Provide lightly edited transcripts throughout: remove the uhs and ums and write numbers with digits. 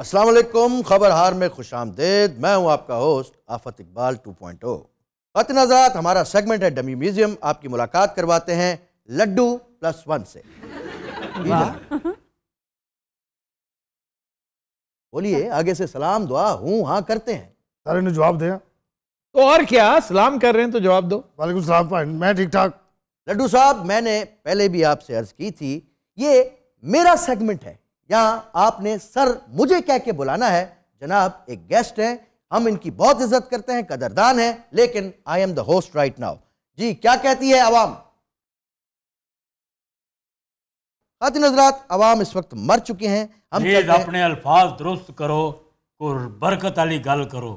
अस्सलाम वालेकुम, खबर हार में खुश आमदेद। मैं हूं आपका होस्ट आफत इकबाल 2.0। खातिन हज़रात, हमारा सेगमेंट है डमी म्यूजियम। आपकी मुलाकात करवाते हैं लड्डू +1 से। बोलिए, आगे से सलाम दुआ हूं हाँ करते हैं। सारे ने जवाब दिया तो और क्या, सलाम कर रहे हैं तो जवाब दो। वालेकुम सलाम भाई, मैं ठीक ठाक। लड्डू साहब, मैंने पहले भी आपसे अर्ज की थी, ये मेरा सेगमेंट है, यहाँ आपने सर मुझे कह के बुलाना है। जनाब एक गेस्ट हैं, हम इनकी बहुत इज्जत करते हैं, कदरदान है, लेकिन I am the host right now. जी क्या कहती है आवाम? खातिन हज़रात, आवाम इस वक्त मर चुके हैं। हम अपने अल्फाज दुरुस्त करो और बरकत वाली गल करो।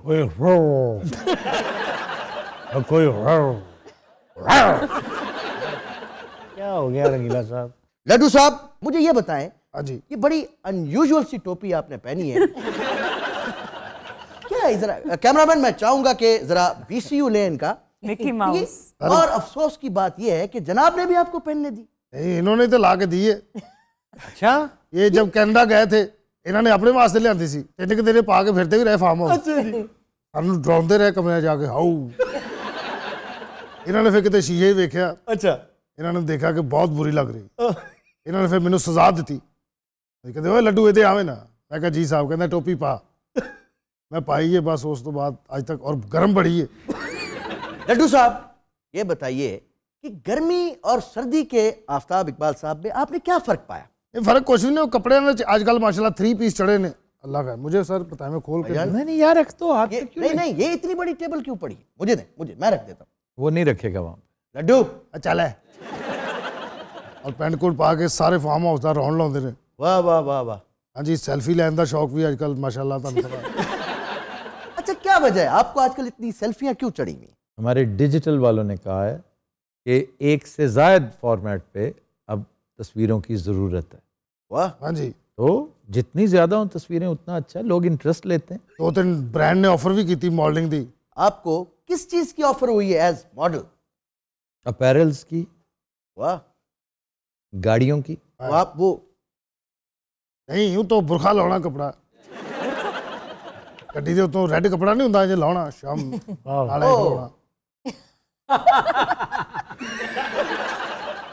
क्या हो गया रंगीला साहब? लड्डू साहब मुझे ये बताएं, हाँ जी, ये बड़ी अनयूजुअल सी टोपी आपने पहनी है। क्या है? जरा कैमरामैन, मैं चाहूंगा कि जरा BCU लें इनका। Mickey mouse. और अफसोस की बात यह है कि जनाब ने भी आपको पहनने दी। नहीं इन्होंने तो ला के दी है। अच्छा, ये जब कनाडा गए थे इन्होंने अपने वास्ते लियांदी सी, तीन के दिन पा के फिरते भी रहे फार्म हाउस। सानू डराउंदे रहे कमरे जाके हाउ। इन्होंने फिर कितने शीशे वेख्या। अच्छा, इन्होंने देखा कि बहुत बुरी लग रही। इन्होंने फिर मैनू सजा दी। कहते ओए लड्डू इधर आवे ना। मैं कहा जी साहब। कहना टोपी पा। मैं पाई है बस, उस तो बाद आज तक, और गर्म बड़ी है। लड्डू साहब ये बताइए कि गर्मी और सर्दी के आफ्ताब इकबाल साहब में आपने क्या फर्क पाया? ये फर्क कुछ भी नहीं, कपड़े ने आजकल माशाल्लाह 3 पीस चढ़े ने। अल्लाह का मुझे सर पता है, मैं खोल के नहीं यार, रख तो हाथ पे क्यों? नहीं, ये इतनी बड़ी टेबल क्यों पड़ी? मुझे दे, मुझे, मैं रख देता हूँ। वो नहीं रखेगा वहां। लड्डू चल है। और पेंट कोट पा के सारे फार्म हाउस का राउंड लाते हैं। वाह वाह वाह वाह। हाँ जी, सेल्फी लैन का शौक भी आजकल माशाल्लाह तुहानू पता। अच्छा, क्या वजह है आपको आजकल इतनी सेल्फियां क्यों चढ़ी हुई? हमारे डिजिटल वालों ने कहा है कि एक से ज्यादा फॉर्मेट पे अब तस्वीरों की जरूरत है। वाह। हाँ जी, तो जितनी ज्यादा हो तस्वीरें उतना अच्छा, लोग इंटरेस्ट लेते हैं। 2-3 ब्रांड ने ऑफर भी की थी मॉडलिंग दी। आपको किस चीज की ऑफर हुई है एज मॉडल? अपैरल्स की, वाह। गाड़ियों की। तो आप वो नहीं यूं तो बुरखा लाना कपड़ा गड्डी दे उत्तों रेड कपड़ा नहीं होंदा जे लाना शाम नाले लाना।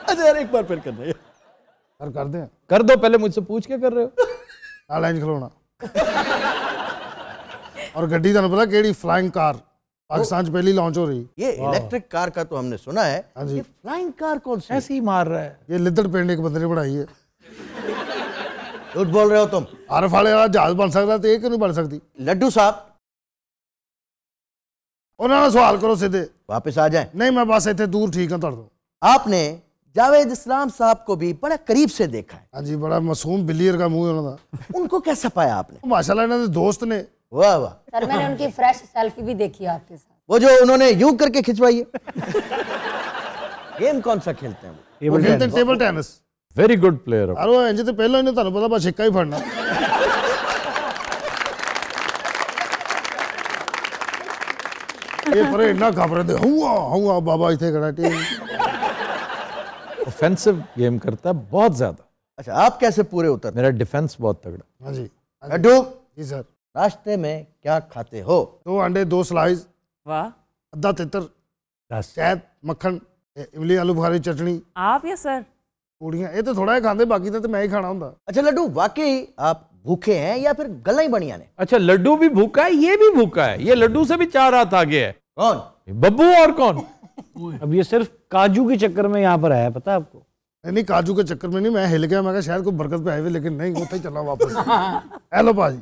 अच्छा यार, एक बार फिर कर रहे सर कर दें? कर दो, पहले मुझसे पूछ के कर रहे हो। नाले इंज खलोना। और गड्डी तुहानू पता केड़ी फ्लाइंग कार पाकिस्तान च पहली लॉन्च हो रही। ये इलेक्ट्रिक कार का तो हमने सुना है। हाँ जी, ये फ्लाइंग कार कौन सी? ऐसे ही मार रहा है। ये लिद्दड़ पिंड एक बंदे ने बनाई है। झूठ बोल रहे हो तुम। आरफ वाले वाला जहाज बन सकता तो ये क्यों नहीं बन सकती? लड्डू साहब उन्होंने सवाल करो सीधे। वापस आ जाएं। नहीं मैं बस इतने दूर ठीक हाँ तुहाडे तो। आपने जावेद इस्लाम साहब को भी बड़ा करीब से देखा है। हाँ जी, बड़ा मासूम बिल्ली का मुंह है उन्होंने। उनको कैसा पाया आपने? माशाल्लाह इन्हों दे दोस्त ने। वाह वाह। सर मैंने उनकी फ्रेश सेल्फी भी देखी है आपके साथ। वो जो उन्होंने यूं करके खिंचवाई है। गेम कौन सा खेलते हैं वो? Table tennis. Very good player. अरे इंज तो पहले इन्हें तुहानू पता बस छिक्का ही फड़ना। ये परे इन्ना घबरा दे हुआ हुआ बाबा इथे खड़ा टी। ऑफेंसिव गेम करता है बहुत ज्यादा। अच्छा, आप कैसे पूरे उतर? मेरा डिफेंस बहुत तगड़ा। हाँ जी। लड्डू जी सर। नाश्ते में क्या खाते हो? 2 अंडे 2 स्लाइस, वाह। आधा तितर, शहद, मक्खन, इमली आलू बुखारी चटनी, आप या सर? पूड़ियां। ये तो थोड़ा ही खाते, बाकी तो मैं ही खाना होंदा। अच्छा लड्डू, वाकई आप भूखे हैं या फिर गला ही बनिया ने? अच्छा, लड्डू भी भूखा है, ये भी भूखा है। ये लड्डू से भी 4 रात आगे है। कौन? बब्बू और कौन? अब ये सिर्फ काजू के चक्कर में यहाँ पर आया, पता है आपको? नहीं काजू के चक्कर में नहीं, मैं हिल गया, मैं कहा शायद कोई बरकत पे आए हुए, लेकिन नहीं उथे ही चला वापस। हेलो भाजी।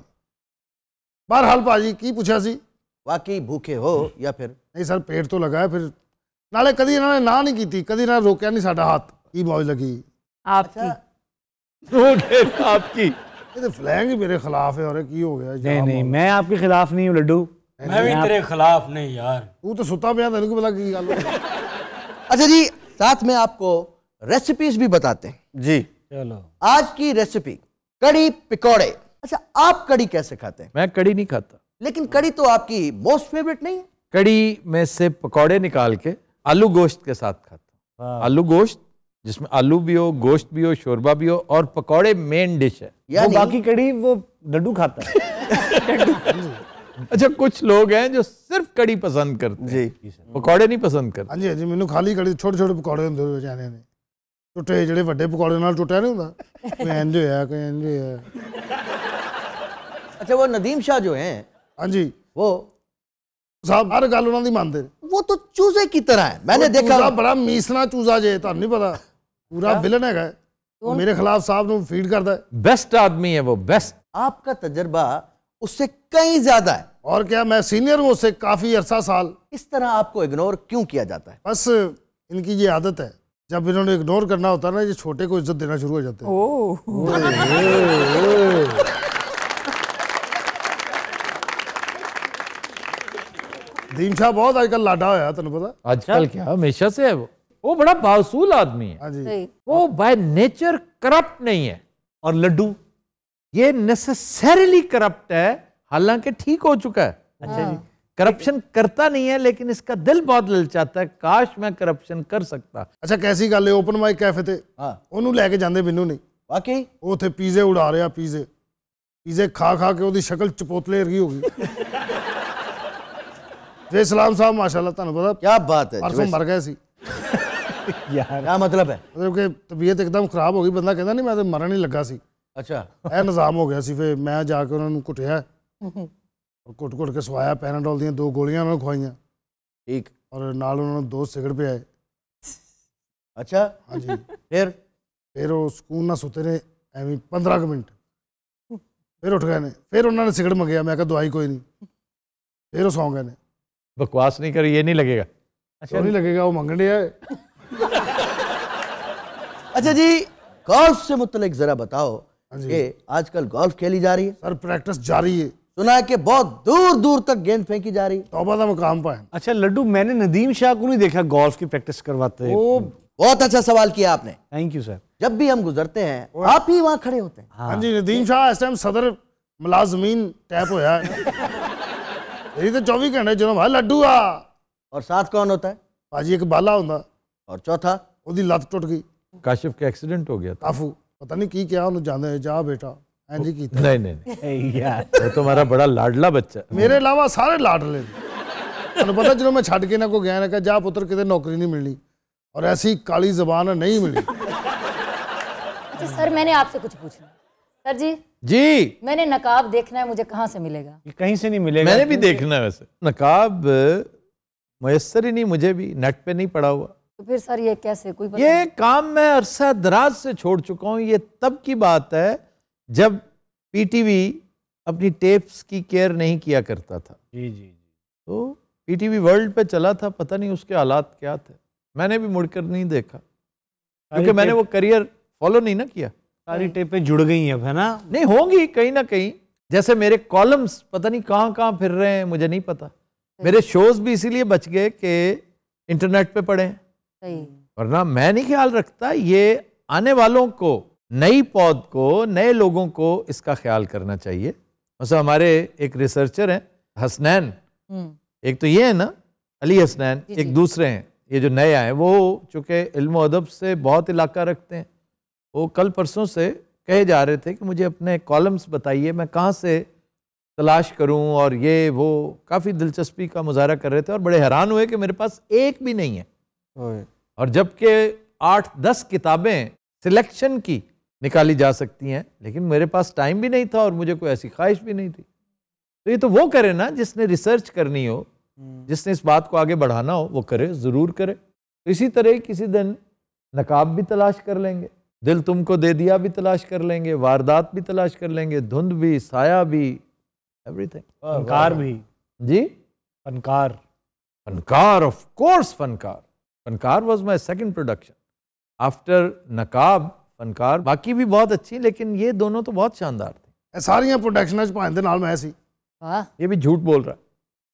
बहरहाल भाजी की पूछा सी? वाकई भूखे हो या फिर? नहीं सर, पेट तो लगा है। फिर नाले कदी इन्होंने ना नहीं की थी, कदी इन्होंने रोकया नहीं साडा हाथ। की मौज लगी आपकी। आपकी ये तो फ्लैंग ही मेरे खिलाफ है। और की हो गया? नहीं नहीं, मैं आपके खिलाफ नहीं हूँ लड्डू। मैं भी तेरे खिलाफ नहीं यार। तू तो सुता पिया, तेन को पता की गल। अच्छा जी, साथ में आपको रेसिपीज भी बताते हैं जी। चलो, आज की रेसिपी कड़ी पकौड़े। अच्छा, आप कड़ी कैसे खाते हैं? मैं कड़ी नहीं खाता। लेकिन कड़ी तो आपकी मोस्ट फेवरेट नहीं है? कड़ी में से पकौड़े निकाल के आलू गोश्त के साथ खाता हूँ। आलू गोश्त जिसमें आलू भी हो, गोश्त भी हो, शोरबा भी हो और पकौड़े मेन डिश है। वो यानी बाकी कड़ी वो लड्डू खाता है। अच्छा, कुछ लोग हैं जो सिर्फ कड़ी पसंद करते हैं, जी पकौड़े नहीं पसंद करते। हाँ जी हाँ जी, मैनू खाली कड़ी छोटे छोटे पकौड़े होंगे बेचारे ने, टुटे ਜਿਹੜੇ ਵੱਡੇ पकौड़े नाल टुटिया नहीं ਹੁੰਦਾ, कोई इंज होया कोई इंज होया। अच्छा, वो नदीम शाह जो हैं हाँ जी वो साहब हर गल उन्होंने मानते ने। वो तो चूजे की तरह है, मैंने देखा। चूजा बड़ा मीसना चूजा जे, ਤੁਹਾਨੂੰ नहीं पता, पूरा विलन है, वो मेरे खिलाफ साहब ਨੂੰ फीड करता है। बेस्ट आदमी है वो, बेस्ट। आपका तजर्बा उससे कहीं ज्यादा है, और क्या मैं सीनियर हूँ उससे काफी अरसा साल। इस तरह आपको इग्नोर क्यों किया जाता है? बस इनकी ये आदत है, जब इन्होंने इग्नोर करना होता है ना, ये छोटे को इज्जत देना शुरू हो जाते हैं। दीम शाह बहुत आजकल लाडा होया, तेन पता? आजकल क्या, हमेशा से है वो बड़ा बावसूल आदमी है। हाँ जी सही। वो बाय नेचर करप्ट नहीं है। और लड्डू ये नेसेसरीली करप्ट है, हालांकि ठीक हो चुका है। अच्छा जी। करप्शन करता नहीं है, लेकिन इसका दिल बहुत ललचाता है, काश मैं करप्शन कर सकता। अच्छा कैसी गल है, ओपन माइक कैफे ते हाँ ਉਹਨੂੰ ਲੈ ਕੇ ਜਾਂਦੇ ਮੈਨੂੰ नहीं, वाकई ਉਹ ਉੱਥੇ ਪੀਜ਼ੇ ਉਡਾ ਰਿਹਾ, ਪੀਜ਼ੇ ਖਾ ਕੇ ਉਹਦੀ ਸ਼ਕਲ ਚਪੋਤਲੇ ਵਰਗੀ ਹੋ ਗਈ। ਜੇ ਸਲਾਮ ਸਾਹਿਬ ਮਾਸ਼ਾਅੱਲਾ ਤੁਹਾਨੂੰ ਪਤਾ क्या बात है, परसों मर गए सी, यार क्या मतलब है? मतलब कि तबीयत एकदम खराब हो गई, बंदा कहता नहीं मैं तो मरन ही लगा सी, अच्छा ਇਹ ਨਿਜ਼ਾਮ ਹੋ ਗਿਆ ਸੀ। ਫਿਰ ਮੈਂ ਜਾ ਕੇ ਉਹਨਾਂ ਨੂੰ ਘੁੱਟਿਆ, ਘੁੱਟ ਕੇ ਸਵਾਇਆ, ਪੈਨਾਡੋਲ ਦੀਆਂ 2 ਗੋਲੀਆਂ ਉਹਨਾਂ ਨੂੰ ਖਵਾਈਆਂ, ठीक। ਔਰ ਨਾਲ ਉਹਨਾਂ ਨੂੰ 2 ਸਿਗਰਟ ਪਿਆਏ। अच्छा हाँ जी फिर ਉਹ ਸਕੂਨ ਨਾਲ ਸੁੱਤੇ ਨੇ ਐਵੇਂ 15 ਕੁ ਮਿੰਟ, ਫਿਰ ਉੱਠ ਗਏ ਨੇ, ਫਿਰ ਉਹਨਾਂ ਨੇ ਸਿਗਰਟ ਮੰਗਿਆ, ਮੈਂ ਕਿਹਾ ਦਵਾਈ ਕੋਈ ਨਹੀਂ, ਫਿਰ ਉਹ ਸੌਂ ਗਏ ਨੇ। बकवास नहीं कर, ये नहीं लगेगा। अच्छा नहीं लगेगा, वो मंगन दिया है। अच्छा जी, गोल्फ से मुतल्लिक जरा बताओ हाँ जी। कि आजकल गोल्फ खेली जा रही है, सर प्रैक्टिस जारी है, सुना है कि बहुत दूर दूर तक गेंद फेंकी जा रही है। तौबा का मुकाम पाए। अच्छा लड्डू, मैंने नदीम शाह को नहीं देखा गोल्फ की प्रैक्टिस करवाते। वो बहुत अच्छा सवाल किया आपने। Thank you sir. जब भी हम गुजरते हैं आप ही वहां खड़े होते हैं। हाँ जी, नदीम शाह इस टाइम सदर मुलाजमीन टैप होया है। यही तो 24 घंटे जो भाई लड्डू आ, और साथ कौन होता है? भाजी एक बाला होंदा, और चौथा? ਉਹਦੀ ਲੱਤ ਟੁੱਟ ਗਈ, काशिफ का एक्सीडेंट हो गया था। ਤਾਫੂ ਪਤਾ ਨਹੀਂ ਕੀ ਕਿਹਾ ਉਹਨੂੰ, ਜਾਂਦੇ ਜਾ ਬੇਟਾ ਇੰਜ ਹੀ ਕੀਤਾ। नहीं नहीं नहीं, यार वो तो हमारा बड़ा लाडला बच्चा है। ਮੇਰੇ ਇਲਾਵਾ ਸਾਰੇ ਲਾਡਲੇ ਨੇ। ਤੁਹਾਨੂੰ ਪਤਾ ਜਦੋਂ ਮੈਂ ਛੱਡ ਕੇ ਨਾ ਕੋ ਗਿਆ ਨਾ, ਕਿ ਜਾ ਪੁੱਤਰ ਕਿਤੇ ਨੌਕਰੀ ਨਹੀਂ ਮਿਲਣੀ, और ऐसी काली जबान नहीं मिली। अच्छा सर, मैंने आपसे कुछ पूछना। सर जी, जी मैंने नकाब देखना है, मुझे कहाँ से मिलेगा? ये कहीं से नहीं मिलेगा। मैंने भी देखना है वैसे। नकाब मुयस्सर ही नहीं, मुझे भी नेट पे नहीं पड़ा हुआ। तो फिर सर ये कैसे, कोई पता ये काम मैं अरसा दराज से छोड़ चुका हूँ। ये तब की बात है जब पीटीवी अपनी टेप्स की केयर नहीं किया करता था। जी जी। तो पीटीवी वर्ल्ड पे चला था, पता नहीं उसके हालात क्या थे, मैंने भी मुड़कर नहीं देखा, क्योंकि मैंने वो करियर फॉलो नहीं ना किया। सारी टेपें जुड़ गई हैं, है ना? नहीं होंगी कहीं ना कहीं, जैसे मेरे कॉलम्स पता नहीं कहाँ कहाँ फिर रहे हैं, मुझे नहीं पता। मेरे शोज भी इसीलिए बच गए कि इंटरनेट पे पड़े हैं, सही। वरना मैं नहीं ख्याल रखता। ये आने वालों को, नई पौध को, नए लोगों को इसका ख्याल करना चाहिए। मतलब हमारे एक रिसर्चर हैं हसनैन, एक तो ये है ना अली हसनैन, एक दूसरे हैं ये जो नए आए, वो चूँकि इल्म अदब से बहुत इलाका रखते हैं। वो कल परसों से कहे जा रहे थे कि मुझे अपने कॉलम्स बताइए, मैं कहाँ से तलाश करूं, और ये वो काफ़ी दिलचस्पी का मुजाहरा कर रहे थे और बड़े हैरान हुए कि मेरे पास एक भी नहीं है। और जबकि 8-10 किताबें सिलेक्शन की निकाली जा सकती हैं, लेकिन मेरे पास टाइम भी नहीं था और मुझे कोई ऐसी ख्वाहिश भी नहीं थी। तो ये तो वो करे ना जिसने रिसर्च करनी हो, जिसने इस बात को आगे बढ़ाना हो, वो करे, ज़रूर करे। तो इसी तरह किसी दिन नकाब भी तलाश कर लेंगे, दिल तुमको दे दिया भी तलाश कर लेंगे, वारदात भी तलाश कर लेंगे, धुंध भी, साया भी, एवरीथिंग। फनकार भी जी, Fankaar. Fankaar, of course Fankaar. Fankaar was my second production after Naqaab. Fankaar बाकी भी बहुत अच्छी, लेकिन ये दोनों तो बहुत शानदार थे। सारियां प्रोडक्शनां च भांदे नाल मैं सी। वाह। ये भी झूठ बोल रहा है,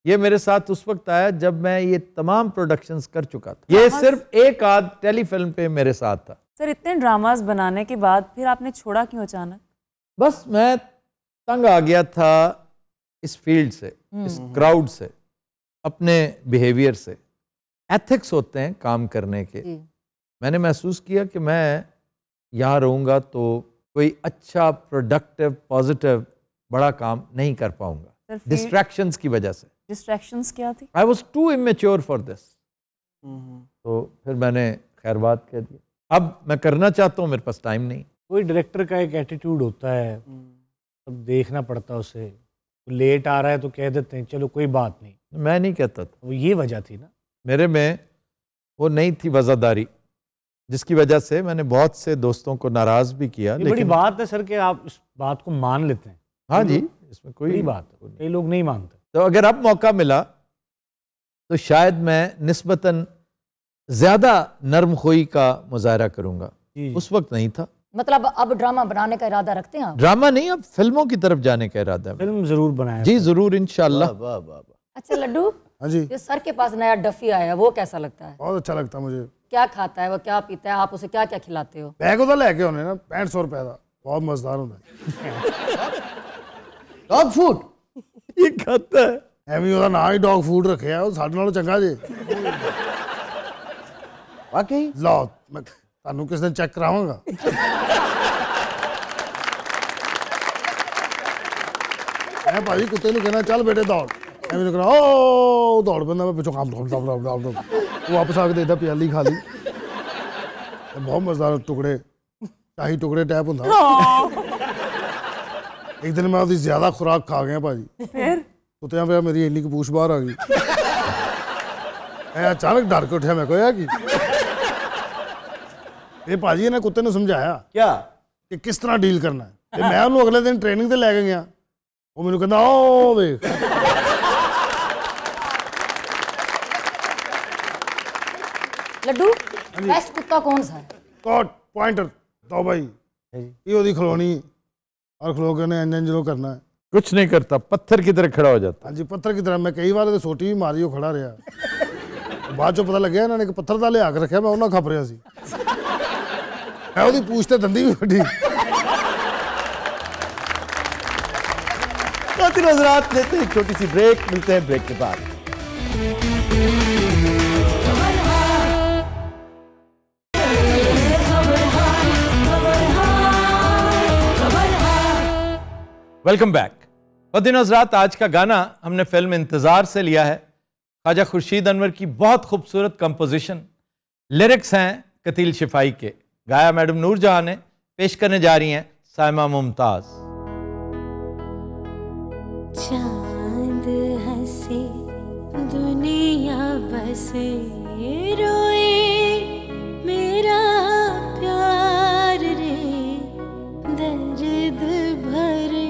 ये मेरे साथ उस वक्त आया जब मैं ये तमाम प्रोडक्शंस कर चुका था। ये सिर्फ एक आध टेलीफिल्म पे मेरे साथ था। सर इतने ड्रामास बनाने के बाद फिर आपने छोड़ा क्यों अचानक? बस मैं तंग आ गया था इस फील्ड से, इस क्राउड से, अपने बिहेवियर से। एथिक्स होते हैं काम करने के, मैंने महसूस किया कि मैं यहाँ रहूँगा तो कोई अच्छा प्रोडक्टिव पॉजिटिव बड़ा काम नहीं कर पाऊंगा डिस्ट्रैक्शंस की वजह से। डिस्ट्रैक्शंस क्या थी? I was too immature for this. तो फिर मैंने खैर बात कह दिया। अब मैं करना चाहता हूँ, मेरे पास टाइम नहीं। कोई डायरेक्टर का एक एटीट्यूड होता है, सब देखना पड़ता है उसे। तो लेट आ रहा है तो कह देते हैं चलो कोई बात नहीं। मैं नहीं कहता था, वो ये वजह थी ना, मेरे में वो नहीं थी वज़ादारी, जिसकी वजह से मैंने बहुत से दोस्तों को नाराज भी किया। ये बड़ी बात है सर कि आप इस बात को मान लेते हैं। हाँ जी, इसमें कोई बड़ी बात है, कई लोग नहीं मानते। तो अगर अब मौका मिला तो शायद मैं निस्बतन ज्यादा नरम खोई का मुजाहरा करूंगा, उस वक्त नहीं था। मतलब अब ड्रामा बनाने का इरादा रखते हैं आप? ड्रामा नहीं, अब फिल्मों की तरफ जाने का इरादा है। फिल्म जरूर बनाए जी जरूर, इंशाल्लाह। वाह वाह वाह। अच्छा लड्डू, हाँ जी, जो सर के पास नया डफी आया है वो कैसा लगता है? बहुत अच्छा लगता मुझे। क्या खाता है वो, क्या पीता है, आप उसे क्या क्या खिलाते हो? बैग ਉਹਦਾ ਲੈ ਕੇ ਆਉਣੇ ਨਾ 6500 रुपए ਦਾ, बहुत मजेदार ਹੁੰਦਾ डॉग फूड ये खाता है, ਐਵੇਂ ਉਹਦਾ ਨਾਂ ਹੀ ਡੌਗ ਫੂਡ ਰੱਖਿਆ, ਉਹ ਸਾਡੇ ਨਾਲੋਂ ਚੰਗਾ ਜੇ। वाकई? ਲਓ ਮੈਂ ਤੁਹਾਨੂੰ ਕਿਸ ਦਿਨ ਚੈੱਕ ਕਰਾਵਾਂਗਾ। ਮੈਂ ਭਾਜੀ ਕੁੱਤੇ ਨੂੰ ਕਹਿਣਾ ਚੱਲ ਬੇਟੇ ਦੌੜ, ਐਵੇਂ ਨੂੰ ਕਹਿਣਾ ਉਹ ਦੌੜ ਪੈਂਦਾ, ਮੈਂ ਪਿੱਛੋਂ ਕੰਮ ਦੌੜ ਉਹ ਵਾਪਸ ਆ ਕੇ ਦੇਖਦਾ ਪਿਆਲੀ ਖਾ ਲਈ। ਬਹੁਤ ਮਜ਼ੇਦਾਰ ਟੁਕੜੇ, ਸ਼ਾਹੀ ਟੁਕੜੇ ਟੈਪ ਹੁੰਦਾ। एक दिन मैं ਉਹਦੀ ਜ਼ਿਆਦਾ खुराक खा गया भाजी, कुत्तियां पे मेरी इन्नी कपूछ बाहर आ गई। मैं अचानक डर के उठा, मैं कहा कि ये भाजी ने कुत्ते ने समझाया क्या कि किस तरह डील करना है। ते मैं उन्होंने अगले दिन ट्रेनिंग ते लैके गया, वो मैंने कहता ओ देख लड्डू, बेस्ट कुत्ता कौन सा है? कॉट पॉइंटर तो भाई ये ओदी खलोनी और खलो के ने इंजन जो करना है, कुछ नहीं करता, पत्थर की तरह खड़ा हो जाता। हाँ जी, पत्थर की तरह। मैं कई बार सोटी भी मारी, वो खड़ा रहा। बाद चो पता लगे इन्होंने एक पत्थर का लिया के रखा, मैं उन्होंने खप रहा सी। मैं उसकी पूछ ते दंदी भी वड्डी। हज़रात, लेते हैं छोटी सी ब्रेक, मिलते हैं ब्रेक के बाद। Welcome back. बदिन हज़रात, आज का गाना हमने फिल्म इंतज़ार से लिया है। ख्वाजा खुर्शीद अनवर की बहुत खूबसूरत कंपोजिशन, लिरिक्स हैं कतील शिफाई के, गाया मैडम नूरजहां ने, पेश करने जा रही हैं साइमा मुमताज। चांद हंसे दुनिया बसे रोए मेरा प्यार रे, दर्द भरे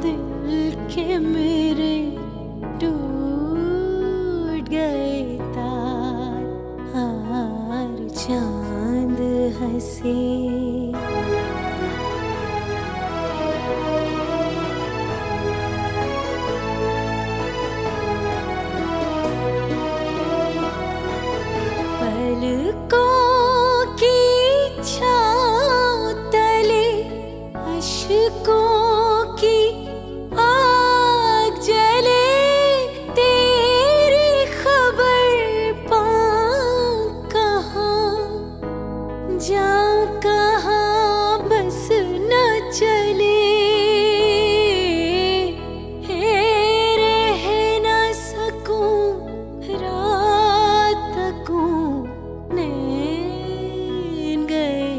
दिल के मेरे टूट गए तार, हार चांद हंसे। पलकों की छाँव तले अश्कों की आग जले, तेरी खबर पाऊं कहाँ, जाऊं कहाँ बस न चले, रह न सकूं रात तकूं, नैन गए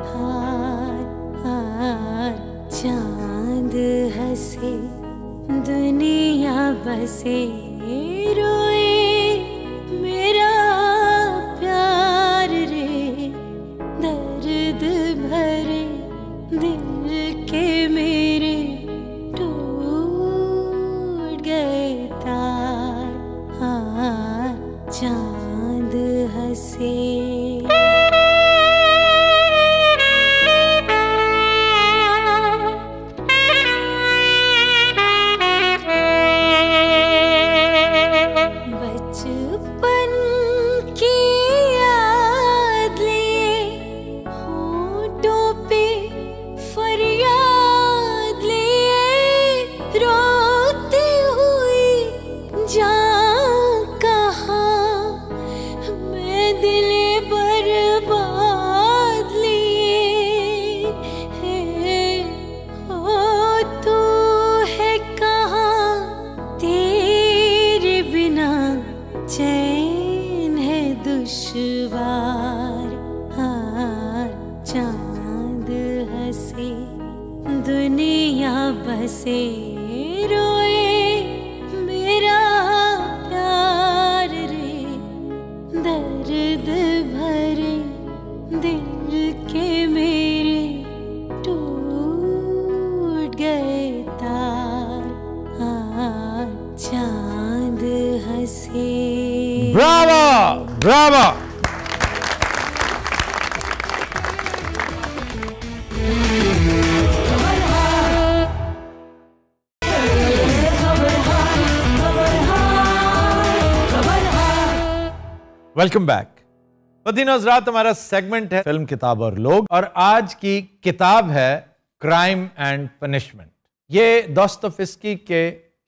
हार, हार चांद हंसे दुनिया बसे रोए मेरा प्यार रे, दर्द भरे दिल के मेरे टूट गए तार, हार चांद हंसे। हंसे रोए मेरा प्यार रे, दर्द भरे दिल के मेरे टूट गए तार, चांद हंसे। Bravo bravo. Welcome back. मदीन हज़रात, हमारा सेगमेंट है फिल्म, किताब और लोग, और आज की किताब है क्राइम एंड पनिशमेंट। ये दोस्तोफस्की के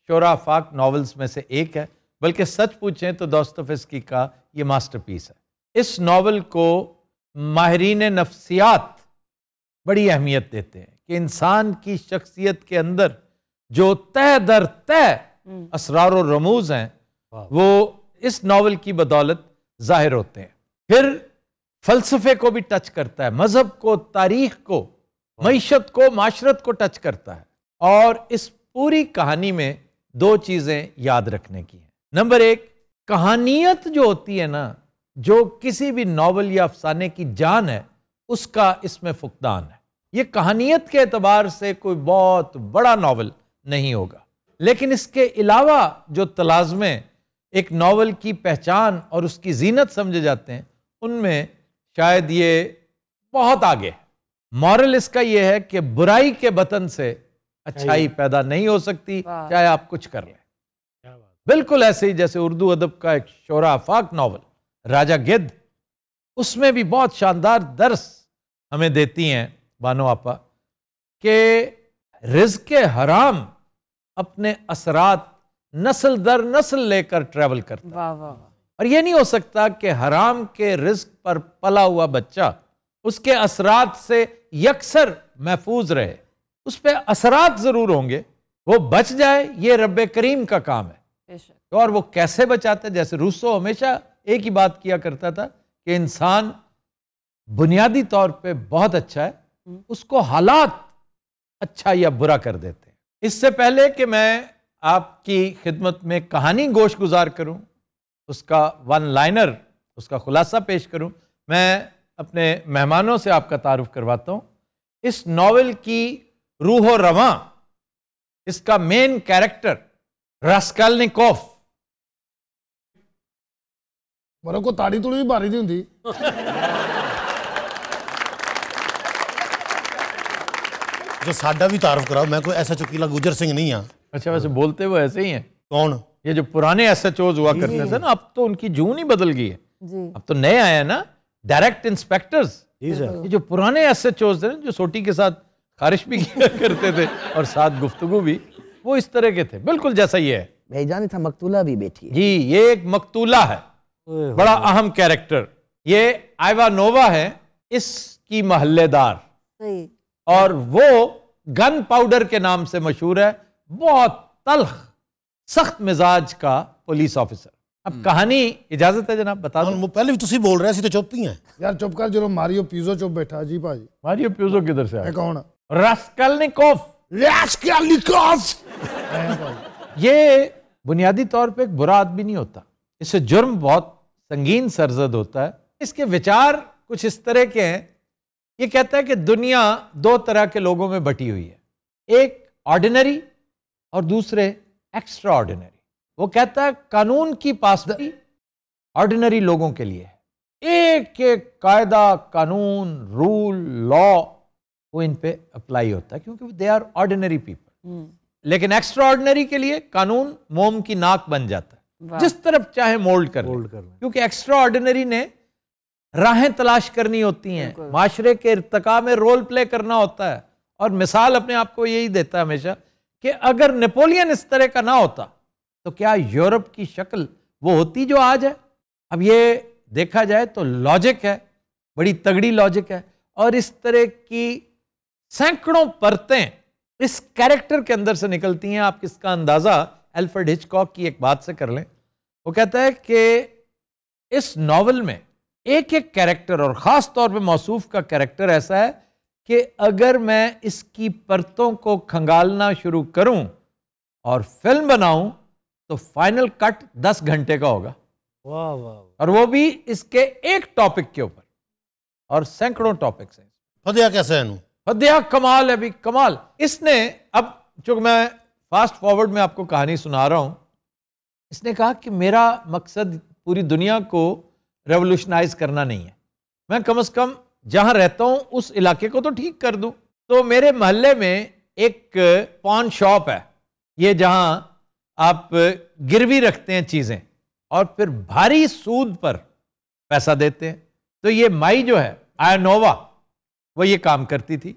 शोरा आफाक नॉवेल्स में से एक है, बल्कि सच पूछें तो दोस्तोफस्की का ये मास्टरपीस है। इस नॉवल को माहिरीन नफ्सियात बड़ी अहमियत देते हैं कि इंसान की शख्सियत के अंदर जो तय दर तय असरार और रमूज हैं वो इस नॉवल की बदौलत जाहिर होते हैं। फिर फलसफे को भी टच करता है, मजहब को, तारीख को, मईशत को, माशरत को टच करता है। और इस पूरी कहानी में दो चीजें याद रखने की हैं। नंबर एक, कहानियत जो होती है ना, जो किसी भी नॉवल या अफसाने की जान है, उसका इसमें फुकदान है। ये कहानियत के एतबार से कोई बहुत बड़ा नॉवल नहीं होगा, लेकिन इसके अलावा जो तलाज़मे एक नॉवल की पहचान और उसकी जीनत समझे जाते हैं, उनमें शायद ये बहुत आगे है। मॉरल इसका ये है कि बुराई के बतन से अच्छाई पैदा नहीं हो सकती, चाहे आप कुछ कर लें। बिल्कुल ऐसे ही जैसे उर्दू अदब का एक शोरा आफाक नॉवल राजा गिद्ध, उसमें भी बहुत शानदार दर्स हमें देती हैं बानो आपा कि रिज़्क़ हराम अपने असरात नस्ल दर नस्ल लेकर ट्रैवल करता है। वाह वाह। और यह नहीं हो सकता कि हराम के रिज़्क़ पर पला हुआ बच्चा उसके असरात से यकसर महफूज रहे। उस पर असरात जरूर होंगे, वो बच जाए, ये रब्बे करीम का काम है। बेशक। और वो कैसे बचाते हैं? जैसे रूसो हमेशा एक ही बात किया करता था कि इंसान बुनियादी तौर पे बहुत अच्छा है, उसको हालात अच्छा या बुरा कर देते हैं। इससे पहले कि मैं आपकी खिदमत में कहानी गोश गुजार करूं, उसका वन लाइनर, उसका खुलासा पेश करूं, मैं अपने मेहमानों से आपका तारुफ करवाता हूं। इस नॉवेल की रूह और रवां, इसका मेन कैरेक्टर रास्कलनिकोव। मेरे को ताड़ी तुड़ी भी मारी दी होंगी। जो साडा भी तारुफ कराओ, मैं कोई ऐसा चुकीला गुजर सिंह नहीं हाँ। अच्छा, वैसे बोलते वो ऐसे ही हैं। कौन? ये जो पुराने एसएचओज हुआ करते थे ना, अब तो उनकी जून ही बदल गई है। अब तो नए आए हैं ना, डायरेक्ट इंस्पेक्टर्स। ये जो पुराने एसएचओज थे ना, जो सोटी के साथ खारिश भी किया करते थे और साथ गुफ्तगू भी, वो इस तरह के थे, बिल्कुल जैसा ये है। भाईजान था मकतूला भी बैठी है जी, ये एक मकतूला है, बड़ा अहम कैरेक्टर। ये आइवानोवा है, इसकी महल्लेदार, सही। और वो गन पाउडर के नाम से मशहूर है, बहुत तल्ख सख्त मिजाज का पुलिस ऑफिसर। अब कहानी, इजाजत है जनाब बता दो। पहले भी तुसी बोल रहे सी तो चुप ही हैं यार। चुप कर, जो मारियो पिज़्ज़ो चुप बैठा जी भाजी। मारियो पिज़्ज़ो किधर से आया? कौन? रास्कलनिकोव। ये बुनियादी तौर पे एक बुरा आदमी नहीं होता, इससे जुर्म बहुत संगीन सरजद होता है। इसके विचार कुछ इस तरह के हैं। ये कहता है कि दुनिया दो तरह के लोगों में बटी हुई है, एक ऑर्डिनरी और दूसरे एक्स्ट्रा ऑर्डिनरी। वो कहता है कानून की पासदारी ऑर्डिनरी लोगों के लिए है, एक एक कायदा, कानून, रूल, लॉ वो इन पे अप्लाई होता है क्योंकि दे आर ऑर्डिनरी पीपल। लेकिन एक्स्ट्रा ऑर्डिनरी के लिए कानून मोम की नाक बन जाता है, जिस तरफ चाहे मोल्ड कर ले, क्योंकि एक्स्ट्रा ऑर्डिनरी ने राहें तलाश करनी होती हैं, माशरे के इर्तिका में रोल प्ले करना होता है। और मिसाल अपने आप को यही देता है हमेशा कि अगर नेपोलियन इस तरह का ना होता तो क्या यूरोप की शक्ल वो होती जो आज है। अब ये देखा जाए तो लॉजिक है, बड़ी तगड़ी लॉजिक है, और इस तरह की सैकड़ों परतें इस कैरेक्टर के अंदर से निकलती हैं। आप इसका अंदाजा अल्फ्रेड हिचकॉक की एक बात से कर लें। वो कहता है कि इस नॉवल में एक एक कैरेक्टर, और खास तौर पे मौसूफ का कैरेक्टर ऐसा है कि अगर मैं इसकी परतों को खंगालना शुरू करूं और फिल्म बनाऊं तो फाइनल कट 10 घंटे का होगा। वाह वाह। और वो भी इसके एक टॉपिक के ऊपर, और सैकड़ों टॉपिक्स हैं। फदिया कैसा है नू? फदिया कमाल है भी, कमाल। इसने, अब जो मैं फास्ट फॉरवर्ड में आपको कहानी सुना रहा हूं, इसने कहा कि मेरा मकसद पूरी दुनिया को रेवोल्यूशनाइज करना नहीं है, मैं कम से कम जहां रहता हूं उस इलाके को तो ठीक कर दूं। तो मेरे मोहल्ले में एक पॉन शॉप है, ये जहां आप गिरवी रखते हैं चीजें और फिर भारी सूद पर पैसा देते हैं। तो ये माई जो है आयनोवा, वो ये काम करती थी।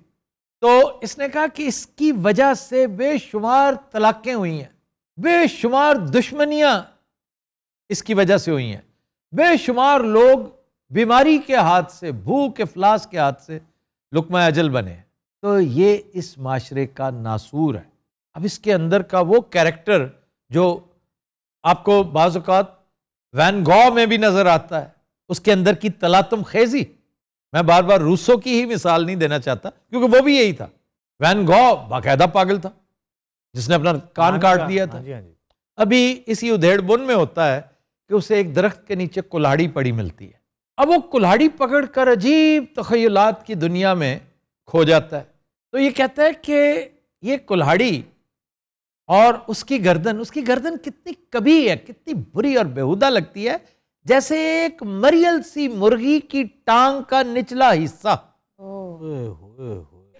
तो इसने कहा कि इसकी वजह से बेशुमार तलाकें हुई हैं, बेशुमार दुश्मनियां इसकी वजह से हुई हैं, बेशुमार लोग बीमारी के हाथ से, भूख इफलास के हाथ से लुकमा अजल बने। तो ये इस माशरे का नासूर है। अब इसके अंदर का वो कैरेक्टर जो आपको बाज़ औक़ात वैन गॉ में भी नजर आता है, उसके अंदर की तलातुम खेजी, मैं बार बार रूसो की ही मिसाल नहीं देना चाहता क्योंकि वो भी यही था। वैन गॉ बाकायदा पागल था जिसने अपना कान काट दिया था। अभी इसी उधेड़ बुन में होता है कि उसे एक दरख्त के नीचे कुल्हाड़ी पड़ी मिलती है। अब वो कुल्हाड़ी पकड़कर अजीब तखयलात की दुनिया में खो जाता है। तो ये कहता है कि ये कुल्हाड़ी और उसकी गर्दन कितनी कभी है, कितनी बुरी और बेहुदा लगती है, जैसे एक मरियल सी मुर्गी की टांग का निचला हिस्सा।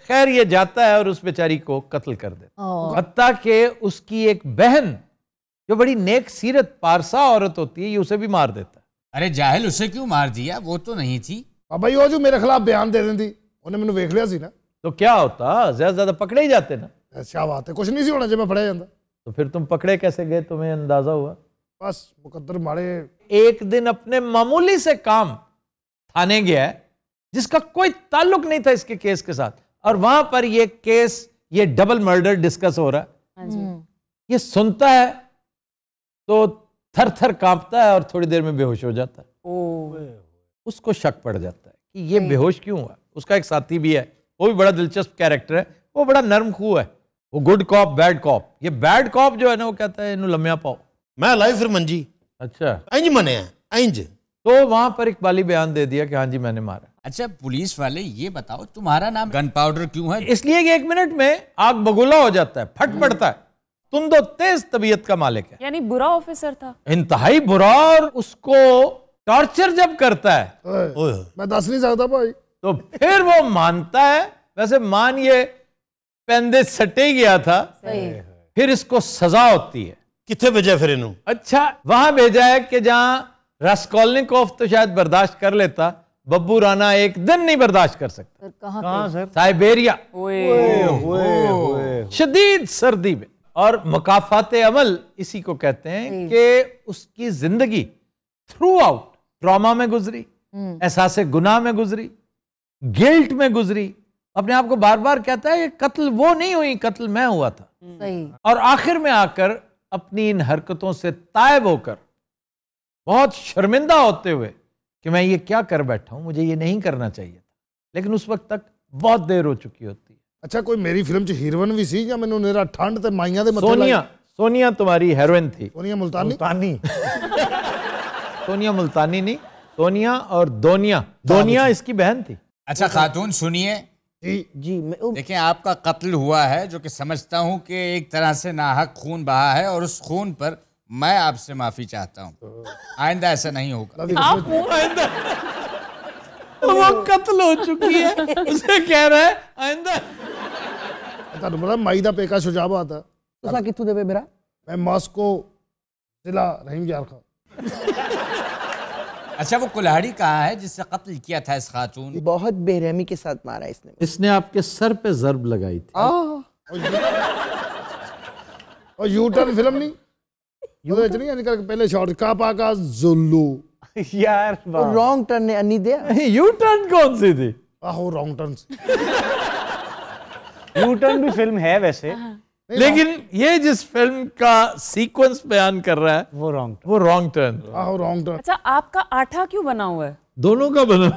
खैर ये जाता है और उस बेचारी को कत्ल कर देता, हत्ता कि उसकी एक बहन जो बड़ी नेक सीरत पारसा औरत होती है, ये उसे भी मार देता है। अरे जाहिल, उसे क्यों मार दिया? वो तो नहीं थी। बाबा वो जो मेरे खिलाफ बयान दे देती, उन्हें मैंने वेख लिया सी ना, तो क्या होता, ज्यादा ज्यादा पकड़े ही जाते ना। अच्छा बात है, कुछ नहीं सी होना जब मैं फड़या जाता। तो फिर तुम पकड़े कैसे गए, तुम्हें अंदाजा हुआ? बस मुकद्दर मारे। एक दिन अपने मामूली से काम थाने गया है जिसका कोई ताल्लुक नहीं था इसके केस के साथ, और वहां पर ये केस, ये डबल मर्डर डिस्कस हो रहा है। ये सुनता है तो थर थर कांपता है और थोड़ी देर में बेहोश हो जाता है। उसको शक पड़ जाता है कि ये बेहोश क्यों हुआ। उसका एक साथी भी है, वो भी बड़ा दिलचस्प कैरेक्टर है, वो बड़ा नरम खू है, वो गुड कॉप बैड कॉप। ये बैड कॉप जो है ना, वो कहता है इन्हों लम्या पाओ, मैं लाई फिर मंजी। अच्छा, इंज मने हैं इंज। तो वहां पर इकबाली बयान दे दिया कि हाँ जी मैंने मारा। अच्छा पुलिस वाले, ये बताओ तुम्हारा नाम गन पाउडर क्यों है? इसलिए कि 1 मिनट में आग बगुला हो जाता है, फट पड़ता है। तुम तो तेज तबीयत का मालिक है। यानी बुरा ऑफिसर था, इंतहाई बुरा, और उसको टॉर्चर जब करता है मैं दस नहीं सकता भाई, तो फिर वो मानता है। वैसे मान ये पेंदे सटे ही गया था, फिर इसको सजा होती है। कितने भेजा फिर इन्हों? अच्छा, वहां भेजा है कि जहां रास्कोल्निकोव तो शायद बर्दाश्त कर लेता, बब्बू राणा एक दिन नहीं बर्दाश्त कर सकता। कहाँ सर? साइबेरिया, शदीद सर्दी में। और मकाफाते अमल इसी को कहते हैं कि उसकी जिंदगी थ्रू आउट ट्रॉमा में गुजरी, एहसास गुनाह में गुजरी, गिल्ट में गुजरी। अपने आप को बार बार कहता है ये कत्ल वो नहीं हुई, कत्ल मैं हुआ था। सही। और आखिर में आकर अपनी इन हरकतों से तायब होकर, बहुत शर्मिंदा होते हुए कि मैं ये क्या कर बैठा हूं, मुझे ये नहीं करना चाहिए था, लेकिन उस वक्त तक बहुत देर हो चुकी होती है। अच्छा, कोई मेरी फिल्म च हीरोइन भी सी या मैनू नेरा ठंड ते माइयां दे मत्थे सोनिया, सोनिया तुम्हारी हेरोइन थी। सोनिया मुल्तानी? सोनिया मुल्तानी नहीं, सोनिया और दोनिया, दोनिया इसकी बहन थी। अच्छा खातून सुनिए जी देखिए, आपका कत्ल हुआ है जो कि समझता हूं कि एक तरह से नाहक खून बहा है, और उस खून पर मैं आपसे माफी चाहता हूं। आइंदा ऐसा नहीं होगा। वो कत्ल हो चुकी है, उसे कह रहा है आइंदा। ਤੁਹਾਨੂੰ ਪਤਾ ਮਾਈ ਦਾ ਪੇਕਾ ਸ਼ੁਜਾਬਾਦ ਆ। ਤੁਸੀਂ ਕਿੱਥੋਂ ਦੇ ਮੇਰਾ? मैं मॉस्को जिला रहीम यार खां। अच्छा, वो कुल्हाड़ी कहाँ है जिससे कत्ल किया था इस खातून? बहुत बेरहमी के साथ मारा इसने। इसने आपके सर पे जर्ब लगाई थी। और यू टर्न फिल्म नहीं, ਉਹਦੇ ਚ ਨਹੀਂ ਨਿਕਲ ਕੇ ਪਹਿਲੇ ਸ਼ਾਟ ਕਾਪਾ का जुल्लू यार रॉन्ग टर्न ने अन्नी दिया। यू टर्न कौन सी थी? आहो रॉन्ग टर्न। यू टर्न भी फिल्म है वैसे, लेकिन ये जिस फिल्म का सीक्वेंस बयान कर रहा है वो रॉन्ग, वो रॉन्ग टर्न। आहो रॉन्ग टर्न। अच्छा आपका आठा क्यों बना हुआ है? दोनों का बना।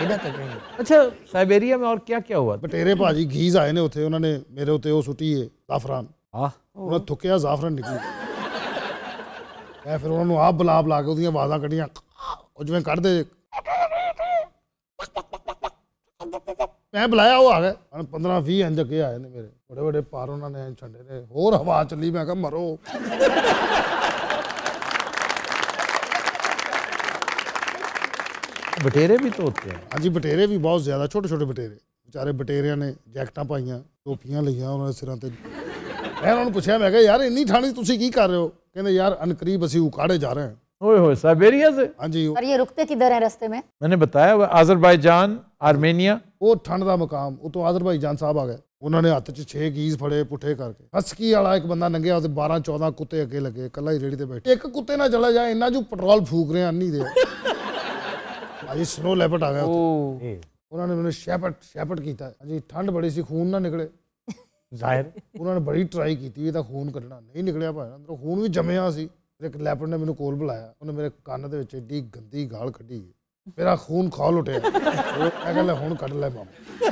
ਇਹਦਾ ਤਾਂ ਕਹੀਂ अच्छा साइबेरिया में और क्या क्या हुआ? ਬਟੇਰੇ ਭਾਜੀ ਗੀਜ਼ ਆਏ ਨੇ ਉੱਥੇ, ਉਹਨਾਂ ਨੇ ਮੇਰੇ ਉੱਤੇ ਉਹ ਸੁੱਟੀ ਹੈ ਜ਼ਾਫਰਾਨ, ਉਹਨਾਂ ਥੁੱਕਿਆ ਜ਼ਾਫਰਾਨ ਨਿਕਲੀ। ਮੈਂ ਫਿਰ ਉਹਨਾਂ ਨੂੰ ਆਪ ਬੁਲਾ ਕੇ ਉਹਦੀਆਂ ਆਵਾਜ਼ਾਂ ਕੱਢੀਆਂ, ਉਹ ਜਿਵੇਂ ਕੱਢਦੇ, ਮੈਂ ਬੁਲਾਇਆ, ਉਹ ਆ ਗਏ। 15-20 ਇੰਚ ਅੱਗੇ ਆਏ ਨੇ ਮੇਰੇ, ਬੜੇ ਬੜੇ ਪਾਰ ਉਹਨਾਂ ਨੇ ਛੱਡੇ ਨੇ, ਹੋਰ ਹਵਾ ਚੱਲੀ। ਮੈਂ ਕਿਹਾ ਮਰੋ। बटेरे भी तो होते हैं। हाँ जी, बटेरे भी बहुत ज़्यादा, छोटे छोटे बटेरे। बेचारे बटेरिया ने जैकटां पाईਆਂ, टोपियां ਲਈਆਂ ਉਹਨਾਂ ਦੇ ਸਿਰਾਂ ਤੇ। मैं ਉਹਨਾਂ ਨੂੰ ਪੁੱਛਿਆ, मैं ਕਿਹਾ यार ਇੰਨੀ ਠੰਡ 'ਚ ਤੁਸੀਂ ਕੀ ਕਰ ਰਹੇ ਹੋ? ਕਹਿੰਦੇ यार अनकरीब ਅਸੀਂ उकाड़े जा रहे हैं। ओए होए, साइबेरिया से? हाँ जी। और ये रुकते किधर हैं रास्ते में? मैंने बताया हुआ आज़रबाईजान, आर्मेनिया। ਉਹ ਠੰਡ ਦਾ ਮਕਾਮ, ਉਹ ਤੋਂ ਆਜ਼ਰਬਾਈਜਾਨ ਸਾਹਿਬ ਆ ਗਏ। ਉਹਨਾਂ ਨੇ ਹੱਥ 'ਚ 6 ਗੀਜ਼ ਫੜੇ ਪੁੱਠੇ ਕਰਕੇ। ਹਸਕੀ ਵਾਲਾ ਇੱਕ ਬੰਦਾ ਲੰਘਿਆ, ਉਹਦੇ 12-14 ਕੁੱਤੇ ਅੱਗੇ ਲੱਗੇ, ਇਕੱਲਾ ਹੀ ਰੇੜੀ ਤੇ ਬੈਠੇ। ਇੱਕ ਕੁੱਤੇ ਨਾਲ ਚਲਾ ਜਾਏ, ਇੰਨਾ ਜੋ ਪੈਟਰੋਲ ਫੂਕ ਰਹੇ ਅੰਨੀ ਦੇ। ਭਾਜੀ ਸਨੋ ਲੈਪਟ ਆ ਗਿਆ ਉੱਥੇ। ਉਹਨਾਂ ਨੇ ਮੈਨੂੰ ਸ਼ੈਪਟ ਕੀਤਾ। ਹਾਂਜੀ, ਠੰਡ ਬੜੀ ਸੀ, ਖੂਨ ਨਾ ਨਿਕਲੇ ਜ਼ਾਹਿਰ। ਉਹਨਾਂ ਨੇ ਬੜੀ ਟਰਾਈ ਕੀਤੀ ਇਹਦਾ ਖੂਨ ਕੱਢਣਾ, ਨਹੀਂ ਨਿਕਲਿਆ ਭਾਈ, ਅੰਦਰੋਂ ਖੂਨ ਵੀ ਜੰਮਿਆ ਸੀ। ਫਿਰ ਇੱਕ ਲੈਪਟ ਨੇ ਮੈਨੂੰ ਕੋਲ ਬੁਲਾਇਆ, ਉਹਨੇ ਮੇਰੇ ਕੰਨ ਦੇ ਵਿੱਚ ਏਡੀ ਗੰਦੀ ਗਾਲ ਕੱਢੀ, मेरा खून खौल उठे। हुण कट ले मामा।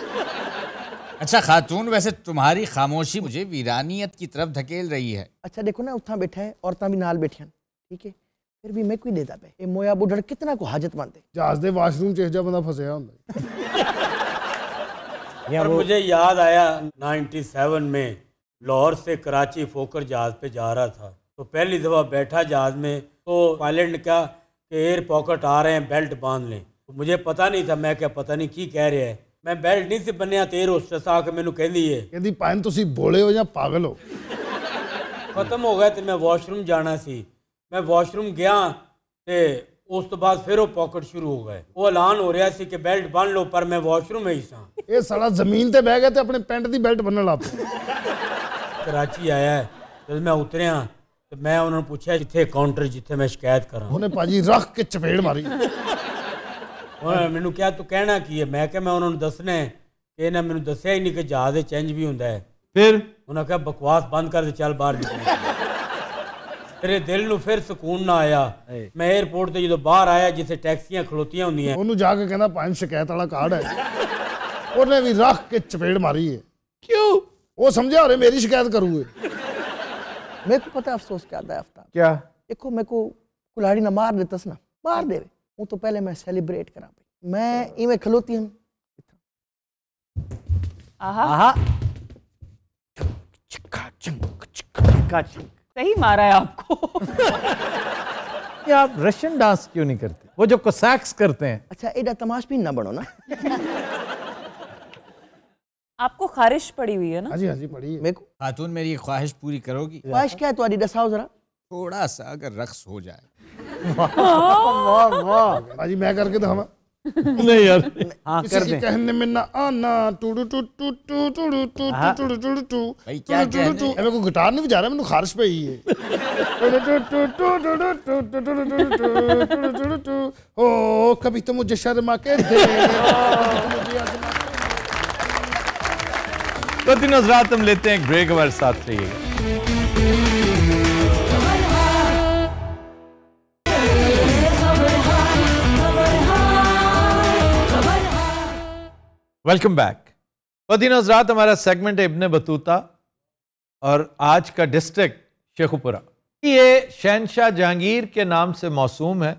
अच्छा खातून, वैसे तुम्हारी खामोशी मुझे वीरानियत की तरफ धकेल रही है। अच्छा देखो ना, उत्थां बैठा है, औरतां भी नाल बैठियां, ठीक है, फिर भी मैं कोई देता पे ये मोया बुढ़ड़ कितना को हाजतमंद है। जहाज दे वाशरूम च जा बंदा फसया हुंदा। और मुझे याद आया 97 में लाहौर से कराची फोकर जहाज पे जा रहा था, तो पहली दफ़ा बैठा जहाज में, तो पायलट ने कहा कि एयर पॉकेट आ रहे हैं, बेल्ट बांध लें। तो मुझे पता नहीं था, मैं क्या पता नहीं की कह रहे हैं, मैं बेल्ट नहीं से बनिया तो एयर होस्टेस आके मैनू कहती है, कहती पाइन तुसी बोले हो या पागल हो। खत्म हो गया तो मैं वॉशरूम जाना सी, मैं वॉशरूम गया तो उस तो बाद फिर वो पॉकेट शुरू हो गए, वो ऐलान हो रहा सी कि बेल्ट बन लो, पर मैं वॉशरूम में ही सा। ये साला जमीन ते बह गया तो अपने पेंट की बेल्ट बनने लग पे। कराची आया है, जब मैं उतरिया तो मैं उन्होंने पूछा जिथे काउंटर जिथे मैं शिकायत करा, उन्हें भाजी रख के चपेड़ मारी। उन्होंने मैनू क्या तू कहना की है, मैं क्या मैं उन्होंने दसना है कि इन्हें मैनू दसिया ही नहीं कि जहाज चेंज भी होंदा है। फिर उन्होंने कहा बकवास बंद कर दे, चल बाहर निकल। मेरे दिल नू फिर सुकून ना आया, मैं एयरपोर्ट से जो बाहर आया जिथे टैक्सियां खलोतियां होंदियां, उन्होंने जाके कहना पाइन शिकायत वाला कार्ड है, उन्हें भी रख के चपेड़ मारी है। क्यों? वो समझा रहे मेरी शिकायत करूँगे। मेरे को पता अफसोस क्या आता है आफ्ताब, क्या? देखो मेरे को कुल्हाड़ी ना मार देतस ना, मार दे वो तो पहले मैं सेलिब्रेट करा, मैं इवें खलोती हूं। आहा सही मारा है आपको। ये आप रशियन डांस क्यों नहीं करते, वो जो कोसैक्स करते हैं? अच्छा एडा तमाशबीन ना बनो ना। आपको खारिश पड़ी हुई है ना? हाँ जी पड़ी है। मेरे को खातून मेरी ख्वाहिश पूरी करोगी? ख्वाहिश क्या है तुम्हारी, दसाओ जरा। थोड़ा सा अगर रक्स हो जाए। भाजी मैं करके तो हम नहीं यार, हाँ कर दें। कहने में ना आना टूडू टू टू टू टूडू टू टूडू टूडू टू। भाई क्या कहने? मेरे को गिटार नहीं बजा रहा, मैंने खारिश पे ही है। ओ कभी तो मुझे शर्मा के दे। तो दिन हज़रात हम लेते हैं एक ब्रेक, हमारे साथ रहिएगा। Welcome back. तो दिन हज़रात हमारा सेगमेंट है इब्ने बतूता, और आज का डिस्ट्रिक्ट शेखुपुरा। ये शहनशाह जहांगीर के नाम से मौसूम है।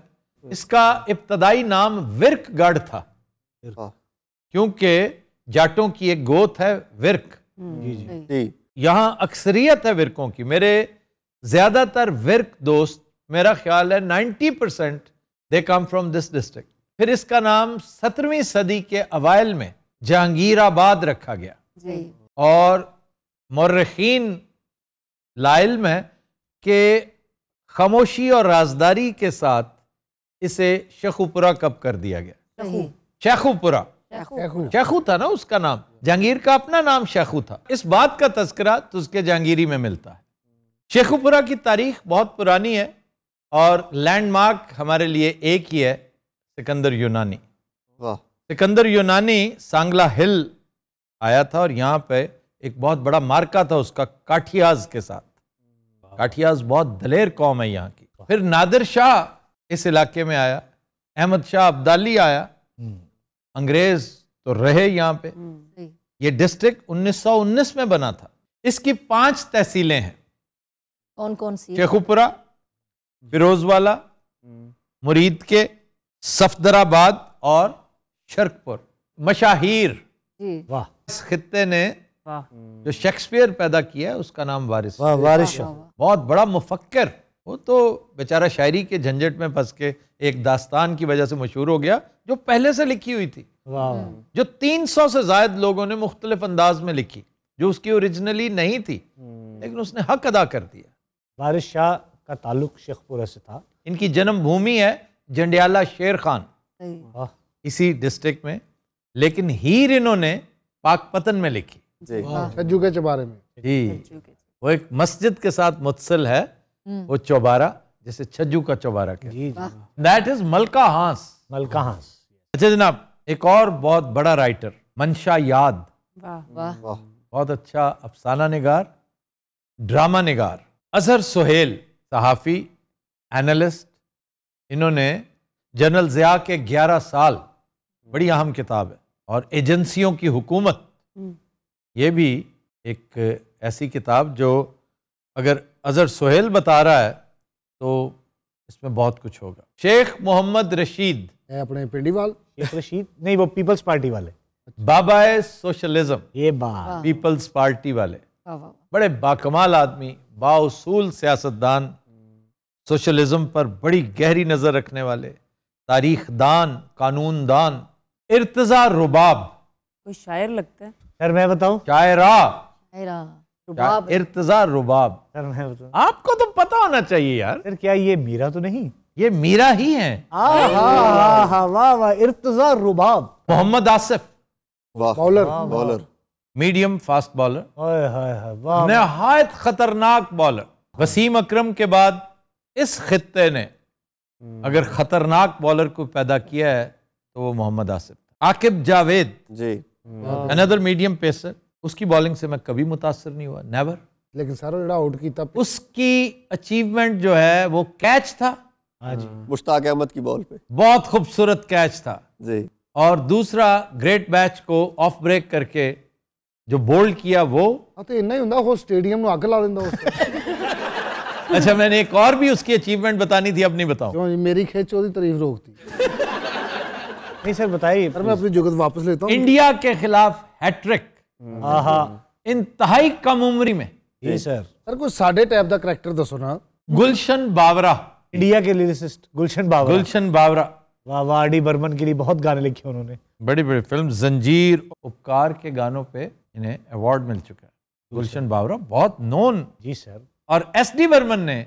इसका इब्तदाई नाम विरकगढ़ था, क्योंकि जाटों की एक गोत है विरक। यहाँ अक्सरियत है विरकों की। मेरे ज्यादातर विरक दोस्त, मेरा ख्याल है 90% दे कम फ्रॉम दिस डिस्ट्रिक्ट। फिर इसका नाम 17वीं सदी के अवाइल में जहांगीराबाद रखा गया, और मौर्रिखीन लाइल में के खामोशी और राजदारी के साथ इसे शेखुपुरा कब कर दिया गया। शेखुपुरा, शेखू था ना उसका नाम, जहांगीर का अपना नाम शेखू था। इस बात का तस्करा तो उसके जहांगीरी में मिलता है। शेखुपुरा की तारीख बहुत पुरानी है, और लैंडमार्क हमारे लिए एक ही है, सिकंदर यूनानी। सिकंदर यूनानी सांगला हिल आया था, और यहाँ पे एक बहुत बड़ा मार्का था उसका काठियाज के साथ। काठियाज बहुत दलेर कौम है यहाँ की। फिर नादिर शाह इस इलाके में आया, अहमद शाह अब्दाली आया, अंग्रेज तो रहे यहाँ पे। सही। ये डिस्ट्रिक्ट 1919 में बना था। इसकी 5 तहसीलें हैं, कौन कौन सी? शेखुपुरा, फिरोजवाला, मुरीद के, सफदराबाद और शर्कपुर। मशाहीर। जी। वाह इस खित्ते ने वाह जो शेक्सपियर पैदा किया है उसका नाम वारिस। वाह वारिस शाह। बहुत बड़ा मुफक्किर। वो तो बेचारा शायरी के झंझट में फंस के एक दास्तान की वजह से मशहूर हो गया जो पहले से लिखी हुई थी, वाह जो 300 से ज्यादा लोगों ने मुख्तलिफ अंदाज में लिखी, जो उसकी ओरिजिनली नहीं थी, लेकिन उसने हक अदा कर दिया। वारिस शाह का ताल्लुक शेखपुरा से था। इनकी जन्मभूमि है जंडियाला शेर खान, सही। वाह इसी डिस्ट्रिक्ट में, लेकिन हीर इन्होंने पाकपतन में लिखी। छज्जू के चबारे में। जी, वो एक मस्जिद के साथ मुत्सिल है, वो चौबारा, जैसे छज्जू का चौबारा के। जी जी। दैट इज मलका हांस। मलका हांस। अच्छा जनाब, एक और बहुत बड़ा राइटर मंशा याद, वाह वाह। बहुत अच्छा अफसाना निगार, ड्रामा निगार। अजहर सुहेल सहाफ़ी, एनालिस्ट। इन्होंने जनरल ज़िया के 11 साल, बड़ी अहम किताब है, और एजेंसियों की हुकूमत, ये भी एक ऐसी किताब जो अगर अजहर सुहेल बता रहा है तो इसमें बहुत कुछ होगा। शेख मोहम्मद रशीद, अपने पिंडीवाल। शेख रशीद नहीं, वो पीपल्स पार्टी वाले। बाबाए सोशलिज्म, ये बात। पीपल्स पार्टी वाले, वाह वाह। बड़े बाकमाल आदमी, बाउसूल सियासतदान, सोशलिज्म पर बड़ी गहरी नजर रखने वाले, तारीख दान, कानून दान। इर्तजा रुबाब, कोई शायर लगता है। सर मैं बताऊं? शायरा। शायरा, रुबाब। इर्तजा रुबाब। सर मैं बताऊं? आपको तो पता होना चाहिए यार। सर क्या ये मीरा तो नहीं? ये मीरा ही है। वाह वाह, Irtaza Rubab. Mohammad Asif, bowler. Bowler, medium fast bowler, हाय हाय हाय, वाह। नहायत खतरनाक बॉलर। वसीम अकरम के बाद इस खित्ते ने अगर खतरनाक बॉलर को पैदा किया है तो वो मोहम्मद आसिफ। आकिब जावेद जी, अनदर मीडियम पेसर, उसकी बॉलिंग से मैं कभी मुतासर नहीं हुआ, नेवर। लेकिन सारा जड़ा आउट किया, उसकी अचीवमेंट जो है वो कैच था। हाँ जी। मुश्ताक अहमद की बॉल पे बहुत खूबसूरत कैच था। जी, और दूसरा ग्रेट बैच को ऑफ ब्रेक करके जो बोल्ड किया वो। तो इन्ना ही हुंदा, वो स्टेडियम में आग ला देंदा उसको। अच्छा, मैंने एक और भी उसकी अचीवमेंट बतानी थी, अब नहीं बताऊं। क्यों? मेरी खिंच ओदी तारीफ रोकती। नहीं सर बताइए। सर मैं अपनी जुगत वापस लेता हूँ। इंडिया के खिलाफ हैट्रिक, इंतहाई कम उम्री में। जी सर। सर कोई साढ़े टाइप का करैक्टर दसो ना। गुलशन बावरा, इंडिया के लिरिसिस्ट गुलशन बावरा। गुलशन बावरा, वाह वाह। आर डी बर्मन के लिए बहुत गाने लिखे उन्होंने। बड़ी बड़ी फिल्म जंजीर, उपकार के गानों पे इन्हें अवार्ड मिल चुका है। गुलशन बावरा बहुत नोन। जी सर। और एस डी बर्मन ने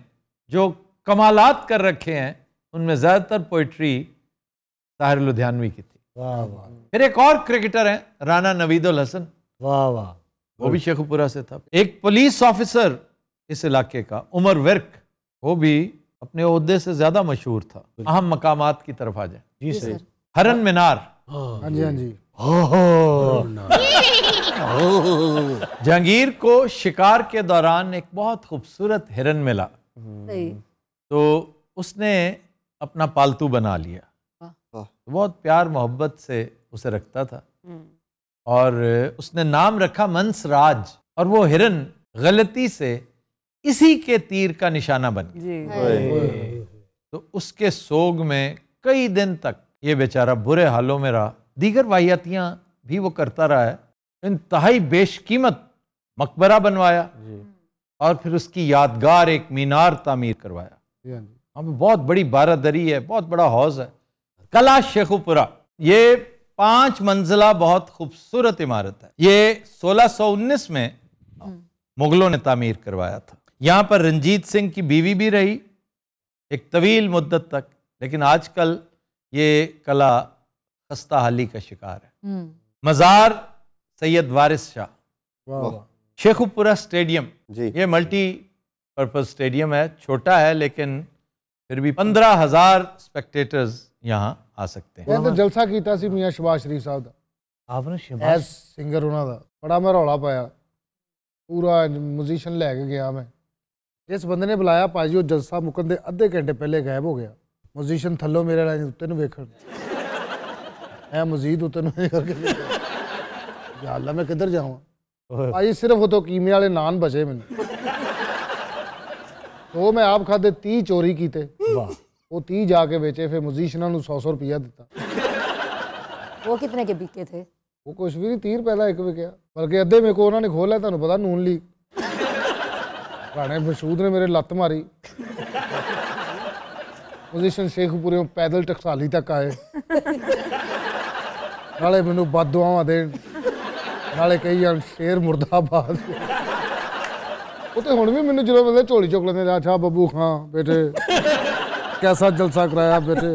जो कमालात कर रखे हैं उनमें ज्यादातर पोइट्री ताहिर लुधियानवी की थी। वाह वाह। फिर एक और क्रिकेटर हैं राना नवीदुल हसन, वाह वाह, वो भी शेखुपुरा से था। एक पुलिस ऑफिसर इस इलाके का उमर विर्क, वो भी अपने ओहदे से ज्यादा मशहूर था। अहम मकामात की तरफ आ जाए। जी सर। हरन मीनार, हाँ जी हाँ जी। जहांगीर को शिकार के दौरान एक बहुत खूबसूरत हिरन मिला, सही। तो उसने अपना पालतू बना लिया। तो बहुत प्यार मोहब्बत से उसे रखता था और उसने नाम रखा मंसराज। और वो हिरन गलती से इसी के तीर का निशाना बन गया। तो उसके सोग में कई दिन तक ये बेचारा बुरे हालों में रहा। दीगर वाहियातियां भी वो करता रहा है। इंतहाई बेशकीमत मकबरा बनवाया और फिर उसकी यादगार एक मीनार तामीर करवाया। वहाँ पे बहुत बड़ी बारादरी है, बहुत बड़ा हौज है। कला शेखुपुरा, ये 5 मंजिला बहुत खूबसूरत इमारत है। ये 1619 में मुगलों ने तामीर करवाया था। यहाँ पर रंजीत सिंह की बीवी भी रही एक तवील मुद्दत तक, लेकिन आजकल ये कला खस्ता हाली का शिकार है। मज़ार सैयद वारिस शाह। शेखुपुरा स्टेडियम, ये मल्टी पर्पज स्टेडियम है, छोटा है लेकिन फिर भी 15,000 स्पेक्टेटर्स यहाँ आ सकते हैं। मैं तो जलसा कीता सी मियां शहबाज शरीफ साहब दा, आपने शहबाज एज सिंगर उन्हां दा बड़ा मैं रौला पाया, पूरा म्यूजिशियन लैके गया मैं। जिस बंदे ने बुलाया भाजी वो जलसा मुकन दे अद्धे घंटे पहले गायब हो गया। म्यूजिशियन थल्लों मेरे लाइन उत्ते नूं वेखण। मैं मजीद उतन करके या अल्लाह मैं किधर जाऊँ भाई सिर्फ वो तो कीमे वाले नान बचे मैंने तो मैं आप खाते 30 चोरी कीते वाह वो 30 जाके बेचे फिर म्यूजिशियनां नूं 100 रुपया दिता वो कितने के बिके थे? वो कुछ भी नहीं 30 रुपए का एक विकिया बल्कि अद्धे मेरे को उन्होंने खोला तुहानूं पता नून लीग राणे मशहूद ने मेरे लत्त मारी म्यूजिशियन शेखपुरे पैदल टकसाली तक आए नाले मैनू बददुआवां देण नाले कही जान शेर मुर्दाबाद वो तो हुण भी मैनू जो मतलब झोली चुक लेंदे अच्छा बब्बू खां बेटे कैसा जलसा कराया बेटे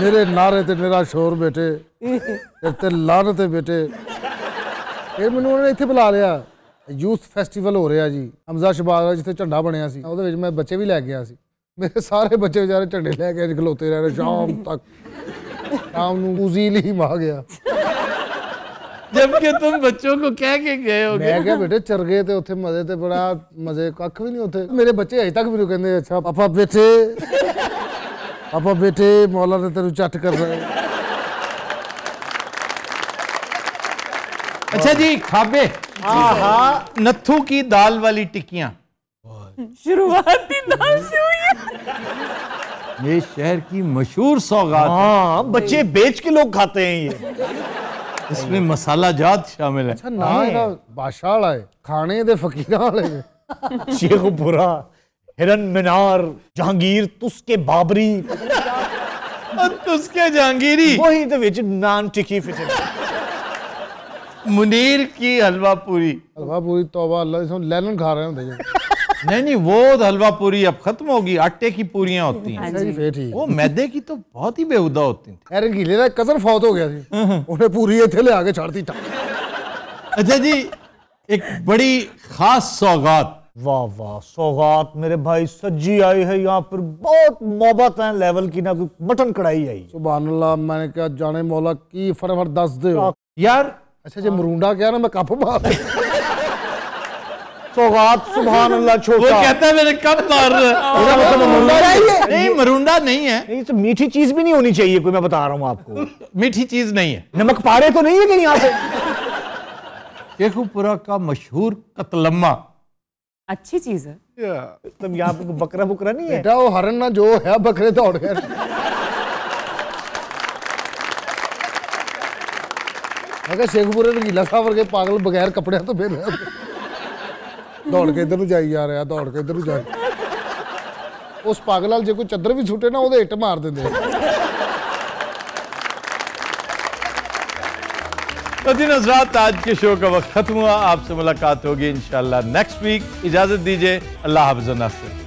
मेरे नारे ते मेरा शोर बेटे ते लानत है बेटे फिर मैनू उन्होंने इत्थे बुला लिया यूथ फैसटीवल हो रहा जी हमजा शबाज जिथे झंडा बनया सी ਉਹਦੇ ਵਿੱਚ मैं बच्चे भी लै गया सी मेरे सारे बच्चे बेचारे झंडे लैके खलोते रह रहे शाम तक शाम नूं उजील ही मां गया जबकि तुम बच्चों को कह के गए हो मैं क्या बेटे चरगे ते उत्थे मजे ते बड़ा मजे कख भी नहीं उत्थे मेरे बच्चे अजे तक मेनू कहंदे अच्छा पापा बेटे मौला ने तेनू चट कर रहे अच्छा जी खाबे नत्थू की दाल वाली टिक्कियां शुरुआती दाल से हुई है। ये शहर की मशहूर सौगात है। हाँ बच्चे बेच के लोग खाते हैं ये इसमें मसाला जात शामिल है। अच्छा ना है बादशाह वाला है खाने दे फकीरां वाले शेखपुरा हिरन मीनार जहांगीर तुस्के बाबरी तुस्के जहांगीरी वही तो विच नान टिक्की फिट मुनीर की हलवा पूरी तौबा अल्लाह लैलन खा रहे होंगे नहीं वो हलवा पूरी अब खत्म होगी आटे की पूरियां होती हैं वो मैदे की तो बहुत ही बेहुदा होती थी। रंगीले का कजन फौत हो गया सी उन्हें पूरी इत्थे ले आके छाड़ती अच्छा जी एक बड़ी खास सौगात वाह वाह सौगात मेरे भाई सज्जी आई है यहाँ पर बहुत मोहब्बत है लेवल की ना कोई मटन कढ़ाई आई सुभान अल्लाह मैंने क्या जाने मौला की फटाफट दस दे यार अच्छा जे मरूंडा क्या ना मैं कप मार सौगात सुभान अल्लाह छोटा वो कहता है मेरे कब मार नहीं मरूंडा नहीं है नहीं तो मीठी चीज भी नहीं होनी चाहिए कोई मैं बता रहा हूँ आपको मीठी चीज नहीं है नमक पारे तो नहीं है कहीं यहाँ पे शेखुपुरा का मशहूर कतलम्मा अच्छी चीज है तुम यहाँ पे बकरा बुकरा नहीं है बेटा वो हरन ना जो है बकरे दौड़ गए मैं शेखपुरे रंगीला साहब वर्गे पागल बगैर कपड़े तो फिर दौड़ के इधर जाई जा रहा दौड़ के इधर जा उस पागल वाल जो कोई चदर भी छुटे ना वो हिट मार देंगे तो दिन हज़रात आज के शो का वक्त खत्म हुआ आपसे मुलाकात होगी इंशाल्लाह नेक्स्ट वीक इजाजत दीजिए अल्लाह हाफ़िज़।